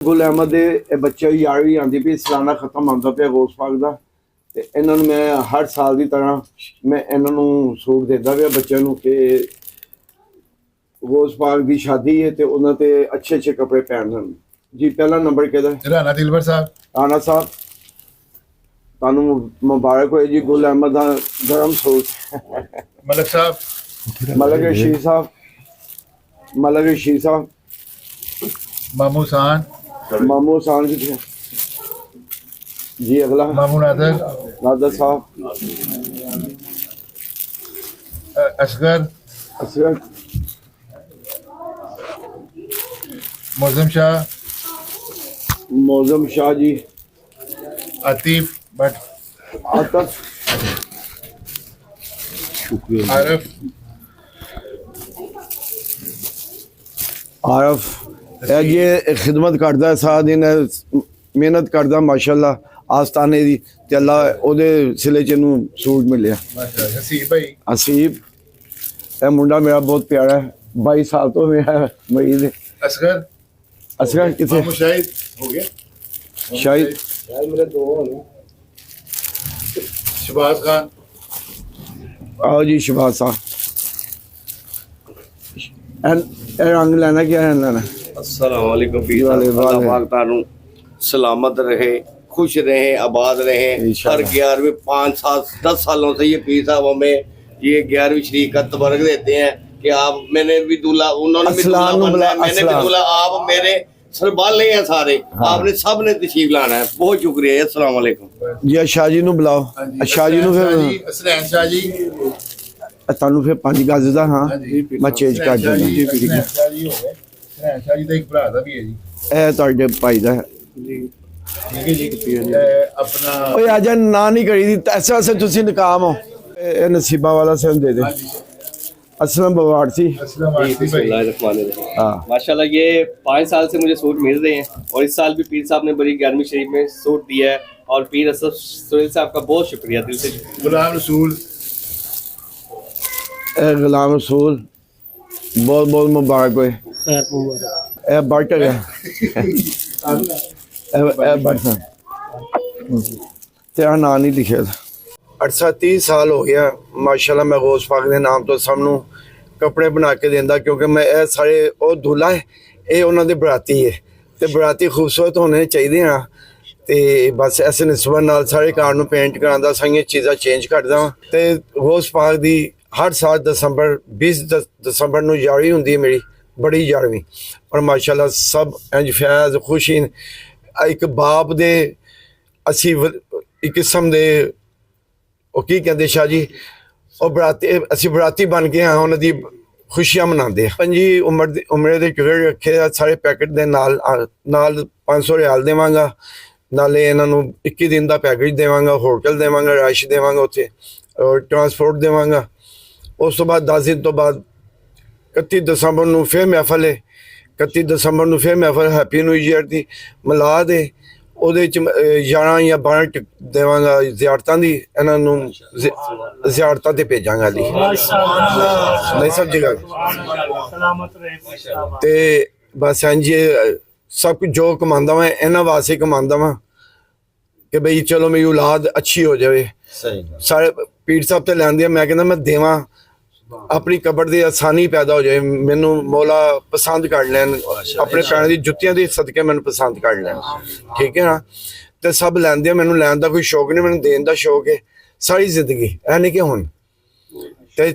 गुल अहमद दे बच्चे 11वीं आंदी पई सालाना खत्म आंदा पिया गौस पाक दा ते इन्हां नूं मैं हर साल की तरह मैं इन्हां नूं सूट देंदा पिया बच्चों नूं कि गौस पाक की शादी है तो उन्हां ते अच्छे अच्छे कपड़े पहनन। जी पहला नंबर किहदा राणा दिलबर साहब। राणा साहब तुहानूं मुबारक होए जी गुल अहमद दा गरम सूट। मलक साहब। मलक रशीद साहब मलक रशीद साहब मामू सान। मामू हसान जी जी अगला मामू नादर। नादर साहब असगर। असगर मौजम शाह। मौजम शाह जी आतिफ भट्ट। आतफ आरफ। आरफ ये खिदमत करता है सारा दिन मेहनत करता माशाल्लाह आस्ताने की ते अल्लाह ओदे सिले च इनू सूट मिले। हसीब भाई। हसीब यह मुंडा मेरा बहुत प्यारा है 22 साल तो मेरा मरीज है। असगर। असगर किथे मामू शाहिद हो गया। शाहिद मेरे दो हो। शबाज खान। आओ जी शबाज साहब रंग लेना क्या रंग लेना। अस्सलाम वालेकुम पीर वाले साहब, अल्लाह पाक तानू सलामत रहे, खुश रहे, आबाद रहे। हर 11वें 5 साल 10 सालों से ये पीर साहब हमें ये 11वीं शरीक का तबरक देते हैं कि आप मैंने भी दूल्हा उन्होंने भी दूल्हा बनना है, मैंने भी दूल्हा, आप मेरे सरबाले हैं सारे। हाँ। आपने सब ने तशरीफ लाना है। बहुत शुक्रिया। अस्सलाम वालेकुम जी शाह जी नू बुलाओ। शाह जी नू फिर असलैन शाह जी। ਤੁਹਾਨੂੰ ਫਿਰ 5 ਗਜ਼ ਦਾ ਹਾਂ ਮੈਂ ਚੇਂਜ ਕਰ ਦਿੰਦਾ। ਸ਼ਾਹੀ ਦਾ ਇੱਕ ਭਰਾ ਦਾ ਵੀ ਹੈ ਜੀ। ਇਹ ਤੁਹਾਡੇ ਭਾਈ ਦਾ ਹੈ ਜੀ। ਠੀਕ ਹੈ ਜੀ। ਆਪਣਾ ਓਏ ਆਜਾ ਨਾ ਨਹੀਂ ਕਰੀ ਦੀ ਐਸੇ ਐਸੇ ਤੁਸੀਂ ਨਕਾਮ ਹੋ। ਇਹ ਨਸੀਬਾ ਵਾਲਾ ਸੇ दे दे। असलम बवारसी। हाँ माशाल्लाह ये 5 साल से मुझे सूट मिल रहे हैं और इस साल भी पीर साहब ने बड़ी 11वीं शरीफ में सूट दिया है और पीर असद सुहेल साहब का बहुत शुक्रिया दिल से। गुलाम रसूल। गुलाम रसूल बहुत बहुत मुबारक होए। ए बट है ए बट तेरा नाम नहीं लिखे। 38 साल हो गया माशाल्लाह मैं गौस पाक के नाम तो सबनों कपड़े बना के देंदा क्योंकि मैं ए सारे वो दूल्हा है ये उन्होंने बराती है तो बराती खूबसूरत होने चाहिए हाँ तो बस ऐसे निस्बत नाल सारे कार नूं पेंट करांदा सारियां चीज़ां चेंज करदा ते गौस पाक दी हर साल दिसंबर 20 दिसंबर नूं यारी हुंदी है मेरी बड़ी यारवीं और माशाल्लाह सब इंज फैज़ खुशी एक बाप दे असी एक किस्म दे ਉਹ ਕੀ ਕਹਿੰਦੇ ਸ਼ਾਹ ਜੀ ਉਹ ਬਰਾਤੀ ਅਸੀਂ ਬਰਾਤੀ ਬਣ ਕੇ ਹਾਂ ਉਹਨਾਂ ਦੀ ਖੁਸ਼ੀਆਂ ਮਨਾਉਂਦੇ ਆ। ਪੰਜੀ ਉਮਰੇ ਦੇ ਟਿਕਟ ਰੱਖੇ ਆ ਸਾਰੇ ਪੈਕੇਟ ਦੇ ਨਾਲ 500 ਰਿਆਲ ਦੇਵਾਂਗਾ ਨਾਲੇ ਇਹਨਾਂ ਨੂੰ 21 ਦਿਨ ਦਾ ਪੈਕੇਜ ਦੇਵਾਂਗਾ ਹੋਟਲ ਦੇਵਾਂਗਾ ਰਾਇਸ਼ ਦੇਵਾਂਗਾ ਉੱਥੇ ਔਰ ਟਰਾਂਸਪੋਰਟ ਦੇਵਾਂਗਾ। ਉਸ ਤੋਂ ਬਾਅਦ 10 ਦਿਨ ਤੋਂ ਬਾਅਦ 31 ਦਸੰਬਰ ਨੂੰ ਫਿਰ ਮਹਿਫਲ ਹੈ। 31 ਦਸੰਬਰ ਨੂੰ ਫਿਰ ਮਹਿਫਲ ਹੈਪੀ ਨਿਊ ਈਅਰ ਦੀ ਮਿਲਾ ਦੇ ਉਹਦੇ ਚ 11 ਜਾਂ 12 ਦੇਵਾਂਗਾ ਜ਼ਿਆਰਤਾਂ ਦੀ ਇਹਨਾਂ ਨੂੰ ਜ਼ਿਆਰਤਾਂ ਤੇ ਭੇਜਾਂਗਾ ਜੀ ਨਹੀਂ ਸਭ ਜਗ੍ਹਾ ਤੇ ਬਸ ਇੰਜ ਸਭ ਕੁਝ ਜੋ ਕਮਾਉਂਦਾ ਮੈਂ ਇਹਨਾਂ ਵਾਸਤੇ ਕਮਾਉਂਦਾ ਵਾਂ ਕਿ ਬਈ ਚਲੋ ਮੇਰੀ ਔਲਾਦ ਅੱਛੀ ਹੋ ਜਾਵੇ। ਸਾਰੇ ਪੀਰ ਸਾਹਿਬ ਤੇ ਲੈਂਦੇ ਮੈਂ ਕਹਿੰਦਾ ਮੈਂ ਦੇਵਾਂ अपनी कबर ਦੀ आसानी पैदा हो जाए मैनू मौला पसंद कर लैन अपने पैरों की जुत्तियां के सदके मैनू पसंद कर लैन ठीक है ना तो सब लैंदे मैनू लैन का कोई शौक नहीं मैनू देन का शौक है सारी जिंदगी है नहीं कि हुण ते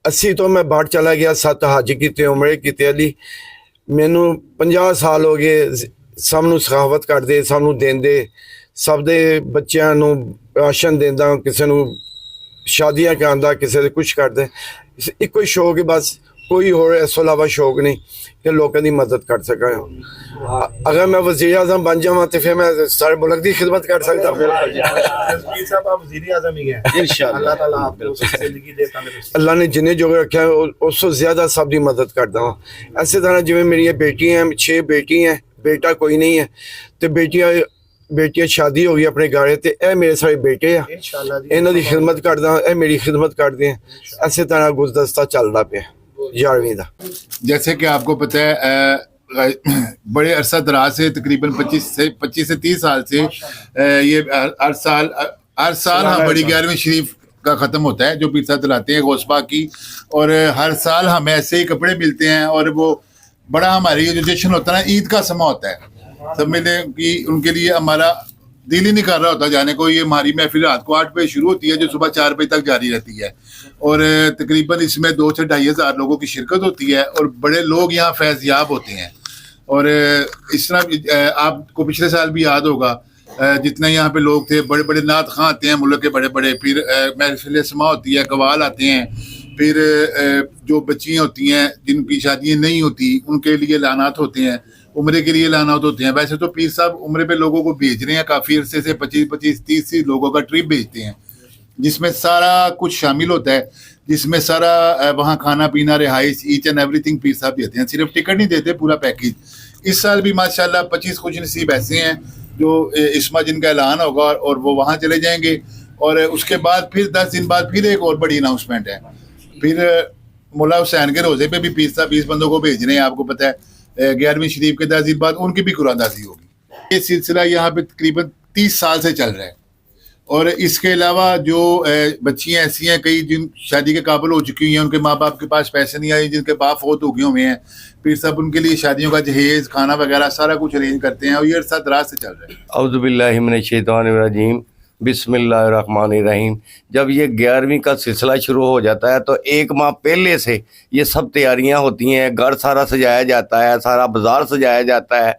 80 तो मैं बाहर चला गया 7 हज किए उमरे किए अली मैनू 50 साल हो गए सब नू सखावत करते सब नू देंदे सब दे बच्चों नू राशन देंदा किसी नू शादियां करांदा किसी दे कुछ करदे इको ही शौक है बस कोई होर इस तो इलावा शौक नहीं कि लोगों की मदद कर सका। अगर मैं वज़ीर आज़म बन जावां तो फिर मैं सारे मुल्क की खिदमत कर सकता हूँ। अल्लाह ने जिन्हें जो रखा है उससे ज्यादा सब की मदद करता हूँ। इस तरह जिवें मेरी बेटी हैं 6 बेटी हैं बेटा कोई नहीं है तो बेटियां बेटियां शादी हो गई अपने गाड़े ते ए मेरे सारे बेटे आ इन्हां दी खिदमत करदा ए मेरी खिदमत करदे हैं। इस तरह गुलदस्ता चलदा पे 11वीं दा। जैसे कि आपको पता है बड़े अरसा दराज से तकरीबन 25 से 30 साल से ये हर साल हम बड़ी 11वीं शरीफ का ख़त्म होता है जो पीर साहब चलाते हैं गौसपा की, और हर साल हमें ऐसे ही कपड़े मिलते हैं। और वो बड़ा हमारे ये जो जश्न होता है ना, ईद का समा होता है, सब मिले कि उनके लिए हमारा दिल ही नहीं कर रहा होता जाने को। ये हमारी महफिल रात को 8 बजे शुरू होती है जो सुबह 4 बजे तक जारी रहती है, और तकरीबन इसमें 2 से 2.5 हज़ार लोगों की शिरकत होती है, और बड़े लोग यहाँ फैज़याब होते हैं। और इस तरह आपको पिछले साल भी याद होगा जितने यहाँ पे लोग थे, बड़े बड़े नात खां आते हैं मुल्क के बड़े बड़े, फिर महफिल समा होती है, कवाल आते हैं, फिर जो बच्चियाँ होती हैं जिनकी शादियाँ नहीं होती उनके लिए लानात होते हैं, उम्रे के लिए लानात होते हैं। वैसे तो पीर साहब उम्रे पे लोगों को भेज रहे हैं, काफ़ी अरसे से 25-30 लोगों का ट्रिप भेजते हैं जिसमें सारा कुछ शामिल होता है, जिसमें सारा वहाँ खाना पीना रिहाइश ईच एंड एवरीथिंग पीर साहब देते हैं, सिर्फ टिकट नहीं देते, पूरा पैकेज। इस साल भी माशाल्लाह 25 खुश नसीब ऐसे हैं जो इसमा जिनका ऐलान होगा और वो वहाँ चले जाएंगे, और उसके बाद फिर 10 दिन बाद फिर एक और बड़ी अनाउंसमेंट है, फिर मुल्ला हुसैन के रोज़े पे भी पीर साहब 20 बंदों को भेज रहे हैं। आपको पता है 11वीं शरीफ के 10 दिन बाद उनकी भी कुरानदाजी होगी। ये सिलसिला यहाँ पे तकरीबन 30 साल से चल रहा है। और इसके अलावा जो बच्चियाँ ऐसी हैं कई जिन शादी के काबिल हो चुकी हैं, उनके माँ बाप के पास पैसे नहीं आए, जिनके बाप फौत हो गए हुए हैं, फिर सब उनके लिए शादियों का जहेज़ खाना वगैरह सारा कुछ अरेंज करते हैं, और ये अरसा दराज से चल रहा है। औज़ु बिल्लाहि मिनश शैतानिर रजीम, बिस्मिल्लाहिर्रहमानिर्रहीम। जब ये 11वीं का सिलसिला शुरू हो जाता है तो 1 माह पहले से ये सब तैयारियां होती हैं, घर सारा सजाया जाता है, सारा बाज़ार सजाया जाता है,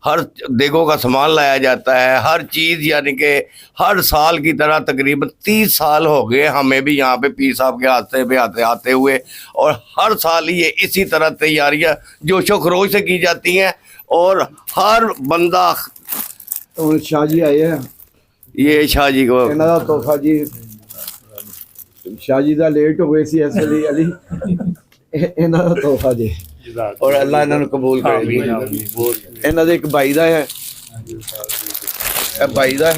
हर देगों का सामान लाया जाता है, हर चीज़, यानी कि हर साल की तरह तकरीबन 30 साल हो गए हमें भी यहाँ पे पीर साहब के हाथ पे आते हुए, और हर साल ये इसी तरह तैयारियां जोशो खरोश से की जाती हैं। और हर बंदा तो शाह जी आए हैं, ये शाह जी को ਇਹਨਾਂ ਦਾ ਤੋਹਫਾ ਜੀ शाह जी ਦਾ ਲੇਟ ਹੋ ਗਏ ਸੀ ਇਸ ਲਈ ਅਲੀ ਇਹਨਾਂ ਦਾ ਤੋਹਫਾ ਜੀ, और अल्लाह इन्होंने कबूल करे जी। ਇਹਨਾਂ ਦੇ ਇੱਕ ਭਾਈ ਦਾ ਹੈ, ਇਹ ਭਾਈ ਦਾ ਹੈ,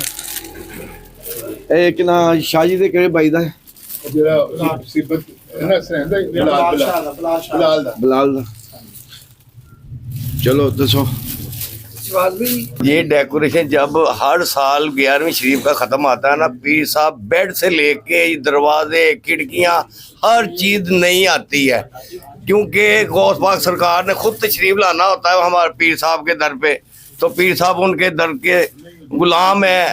ਇਹ ਕਿ ਨਾ शाह जी ਦੇ ਕਿਹੜੇ ਭਾਈ ਦਾ ਹੈ, ਜਿਹੜਾ ਮੁਸੀਬਤ ਇਹਨਾਂ ਸਹਿੰਦਾ ਬਿਲਾਲ ਦਾ ਬਿਲਾਲ ਦਾ। ਚਲੋ ਦੱਸੋ। ये डेकोरेशन जब हर साल 11वीं शरीफ का ख़त्म आता है ना, पीर साहब बेड से लेके दरवाजे खिड़कियाँ हर चीज़ नहीं आती है, क्योंकि गौस पाक सरकार ने खुद तशरीफ लाना होता है हमारे पीर साहब के दर पे, तो पीर साहब उनके दर के गुलाम है,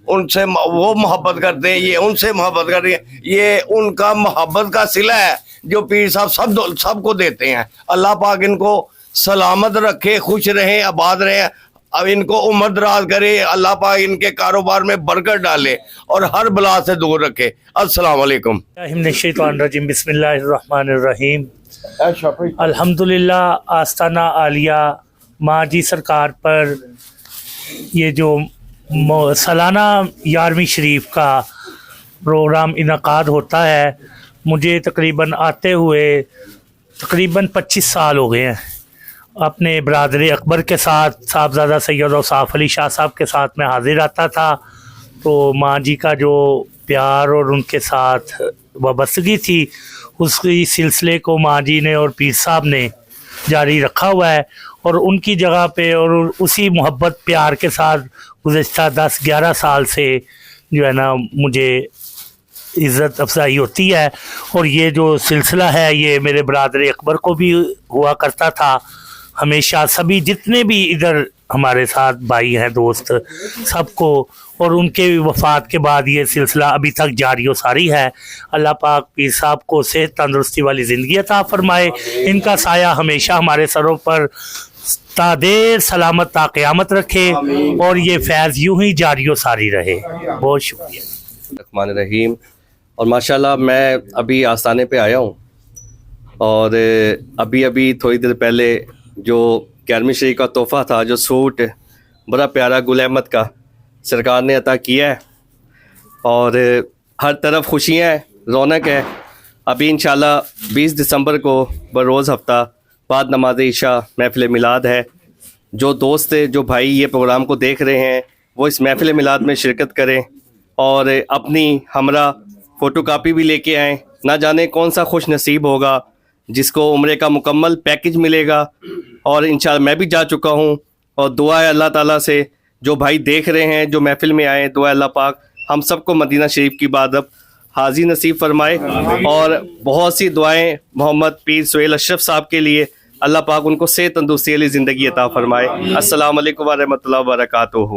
उनसे वो मोहब्बत करते हैं, ये उनसे मोहब्बत करते हैं, ये उनका मोहब्बत का सिला है जो पीर साहब सबको देते हैं। अल्लाह पाक इनको सलामत रखे, खुश रहें, आबाद रहें, अब इनको उम्र दराज करे, अल्लाह पाक इनके कारोबार में बरकत डाले और हर बला से दूर रखे। अस्सलाम वालेकुम। शैतानिर्रजीम, बिस्मिल्लाहिर्रहमानिर्रहीम। अल्हम्दुलिल्लाह आस्ताना आलिया माँ जी सरकार पर ये जो सालाना 11वीं शरीफ का प्रोग्राम इनकाद होता है, मुझे तकरीबन आते हुए तकरीबन 25 साल हो गए हैं। अपने बरादर अकबर के साथ साहबजादा सैयद औसाफ अली शाह साहब के साथ मैं हाजिर आता था, तो माँ जी का जो प्यार और उनके साथ वाबस्तगी थी उसकी सिलसिले को माँ जी ने और पीर साहब ने जारी रखा हुआ है, और उनकी जगह पे और उसी मोहब्बत प्यार के साथ गुज़श्ता 10-11 साल से जो है ना मुझे इज़्ज़त अफजाई होती है। और ये जो सिलसिला है ये मेरे बरादर अकबर को भी हुआ करता था हमेशा, सभी जितने भी इधर हमारे साथ भाई हैं दोस्त सबको, और उनके वफ़ात के बाद ये सिलसिला अभी तक जारी व सारी है। अल्लाह पाक पीर साहब को सेहत तंदुरुस्ती वाली ज़िंदगी अता फरमाए, इनका साया हमेशा हमारे सरों पर तादेर सलामत ता क़यामत रखे, और ये फैज़ यूँ ही जारी व सारी रहे। बहुत शुक्रिया। रहमान रहीम। और माशाल्लाह मैं अभी आस्थाने पे आया हूँ, और अभी थोड़ी देर पहले जो 11वीं शरीफ का तोहफ़ा था, जो सूट बड़ा प्यारा गुल अहमद का सरकार ने अता किया है, और हर तरफ खुशियाँ हैं, रौनक है। अभी इंशाल्लाह 20 दिसंबर को बरोज़ हफ्ता बाद नमाज इशा महफ़िल मिलाद है। जो दोस्त जो भाई ये प्रोग्राम को देख रहे हैं वो इस महफ़िल मिलाद में शिरकत करें, और अपनी हमरा फ़ोटोकॉपी भी लेके आएँ। ना जाने कौन सा खुश नसीब होगा जिसको उम्रे का मुकम्मल पैकेज मिलेगा। और इंशाल्लाह मैं भी जा चुका हूँ, और दुआ है अल्लाह ताला से जो भाई देख रहे हैं, जो महफिल में आए, दुआ अल्लाह पाक हम सबको मदीना शरीफ की इबादत हाजी नसीब फरमाए। और बहुत सी दुआएं मोहम्मद पीर सुहेल अशरफ साहब के लिए, अल्लाह पाक उनको सेहत तंदुरुस्ती वाली ज़िंदगी अता फरमाए। अस्सलाम वालेकुम व रहमतुल्लाहि व बरकातुहू।